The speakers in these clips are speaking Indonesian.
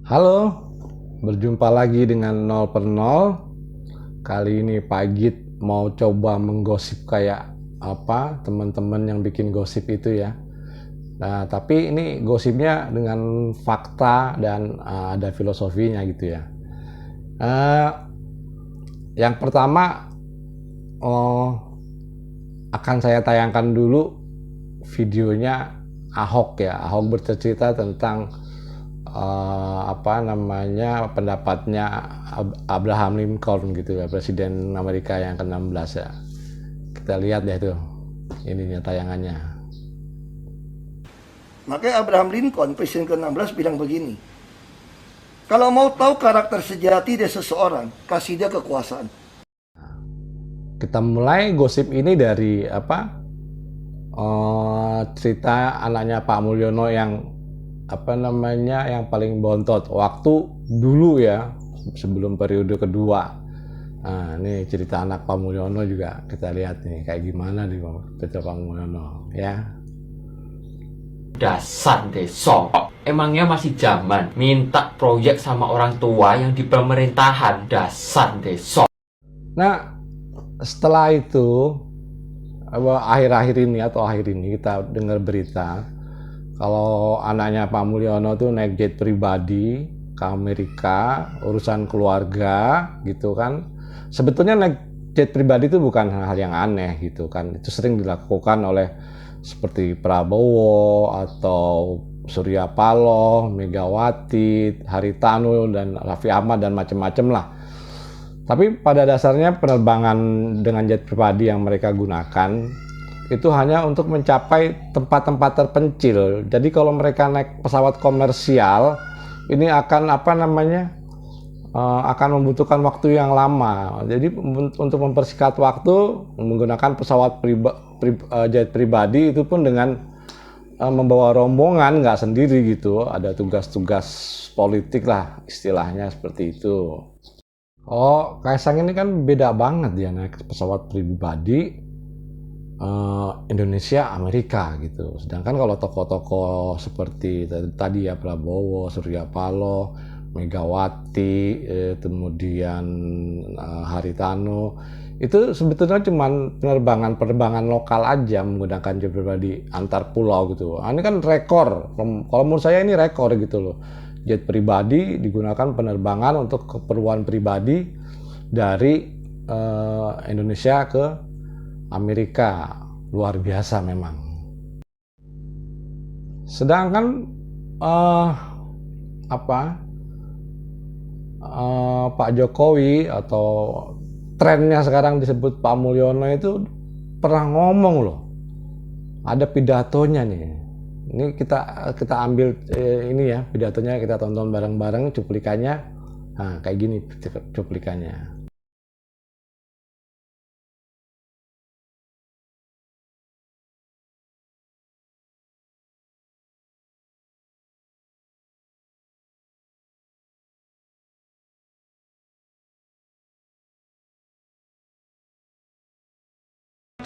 Halo, berjumpa lagi dengan Nol per Nol. Kali ini Pak Git mau coba menggosip kayak apa teman-teman yang bikin gosip itu ya. Nah, tapi ini gosipnya dengan fakta dan ada filosofinya gitu ya. Uh, yang pertama, oh, akan saya tayangkan dulu videonya Ahok ya. Ahok bercerita tentang apa namanya pendapatnya Abraham Lincoln gitu ya, presiden Amerika yang ke-16 ya. Kita lihat deh tuh ininya tayangannya. Makanya Abraham Lincoln, presiden ke-16 bilang begini, kalau mau tahu karakter sejati dari seseorang, kasih dia kekuasaan. Kita mulai gosip ini dari cerita anaknya Pak Mulyono yang yang paling bontot waktu dulu ya, sebelum periode kedua. Nah, ini cerita anak Pak Mulyono juga kita lihat nih kayak gimana di cerita Pak Mulyono ya. Dasar desok. Emangnya masih zaman minta proyek sama orang tua yang di pemerintahan. Dasar desok. Nah, setelah itu akhir-akhir ini kita dengar berita kalau anaknya Pak Mulyono tuh naik jet pribadi ke Amerika, urusan keluarga gitu kan. Sebetulnya naik jet pribadi itu bukan hal yang aneh gitu kan. Itu sering dilakukan oleh seperti Prabowo atau Surya Paloh, Megawati, Haritanu dan Raffi Ahmad dan macam-macam lah. Tapi pada dasarnya penerbangan dengan jet pribadi yang mereka gunakan itu hanya untuk mencapai tempat-tempat terpencil. Jadi kalau mereka naik pesawat komersial ini akan akan membutuhkan waktu yang lama. Jadi untuk mempersingkat waktu menggunakan pesawat jet pribadi itu pun dengan membawa rombongan, nggak sendiri gitu. Ada tugas-tugas politik lah istilahnya seperti itu. Oh, Kaisang ini kan beda banget dia naik pesawat pribadi Indonesia Amerika gitu. Sedangkan kalau tokoh-tokoh seperti tadi ya Prabowo, Surya Paloh, Megawati, kemudian Haritanu itu sebetulnya cuma penerbangan lokal aja menggunakan jet pribadi antar pulau gitu. Ini kan rekor. Kalau menurut saya ini rekor gitu loh. Jet pribadi digunakan penerbangan untuk keperluan pribadi dari Indonesia ke Amerika. Luar biasa memang. Sedangkan uh, Pak Jokowi atau trennya sekarang disebut Pak Mulyono itu pernah ngomong loh. Ada pidatonya nih. Ini kita ambil ini ya pidatonya, kita tonton bareng-bareng cuplikannya. Nah, kayak gini cuplikannya.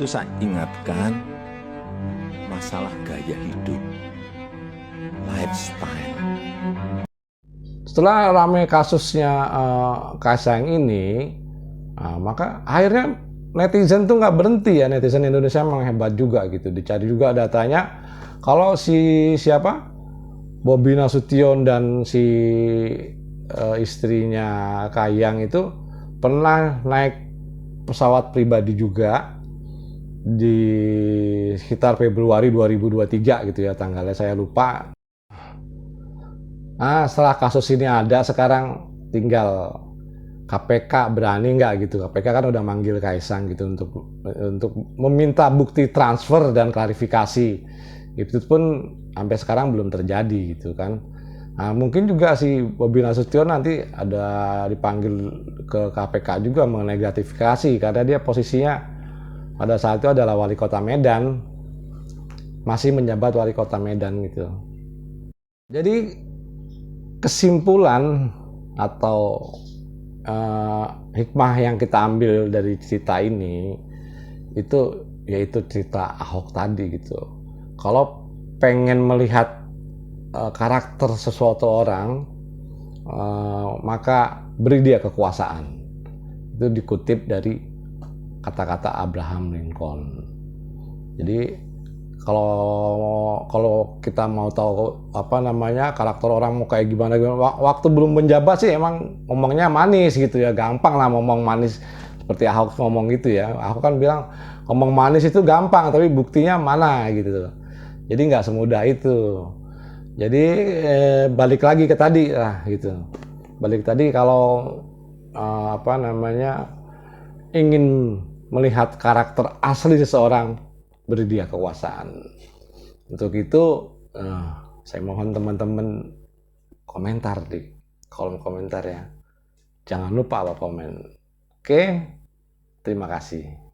Itu saya ingatkan masalah gaya hidup, lifestyle. Setelah ramai kasusnya Kaisang ini, maka akhirnya netizen tuh nggak berhenti ya. Netizen Indonesia memang hebat juga gitu. Dicari juga datanya. Kalau siapa Bobi Nasution dan istrinya Kahiyang itu pernah naik pesawat pribadi juga di sekitar Februari 2023 gitu ya, tanggalnya saya lupa. Nah, setelah kasus ini ada, sekarang tinggal KPK berani nggak gitu. KPK kan udah manggil Kaisang gitu untuk meminta bukti transfer dan klarifikasi. Itu pun sampai sekarang belum terjadi gitu kan. Nah, mungkin juga si Bobi Nasution nanti ada dipanggil ke KPK juga mengenai gratifikasi karena dia posisinya pada saat itu adalah wali kota Medan, masih menjabat wali kota Medan gitu. Jadi kesimpulan atau hikmah yang kita ambil dari cerita ini itu yaitu cerita Ahok tadi gitu. Kalau pengen melihat karakter sesuatu orang maka beri dia kekuasaan. Itu dikutip dari kata-kata Abraham Lincoln. Jadi kalau kita mau tahu karakter orang mau kayak gimana, waktu belum menjabat sih emang ngomongnya manis gitu ya, gampang lah ngomong manis seperti Ahok ngomong gitu ya. Ahok kan bilang ngomong manis itu gampang, tapi buktinya mana gitu. Jadi nggak semudah itu. Jadi balik lagi ke tadi lah gitu. Balik tadi kalau ingin melihat karakter asli seseorang, beri dia kekuasaan. Untuk itu saya mohon teman-teman komentar di kolom komentar ya. Jangan lupa komen. Oke, terima kasih.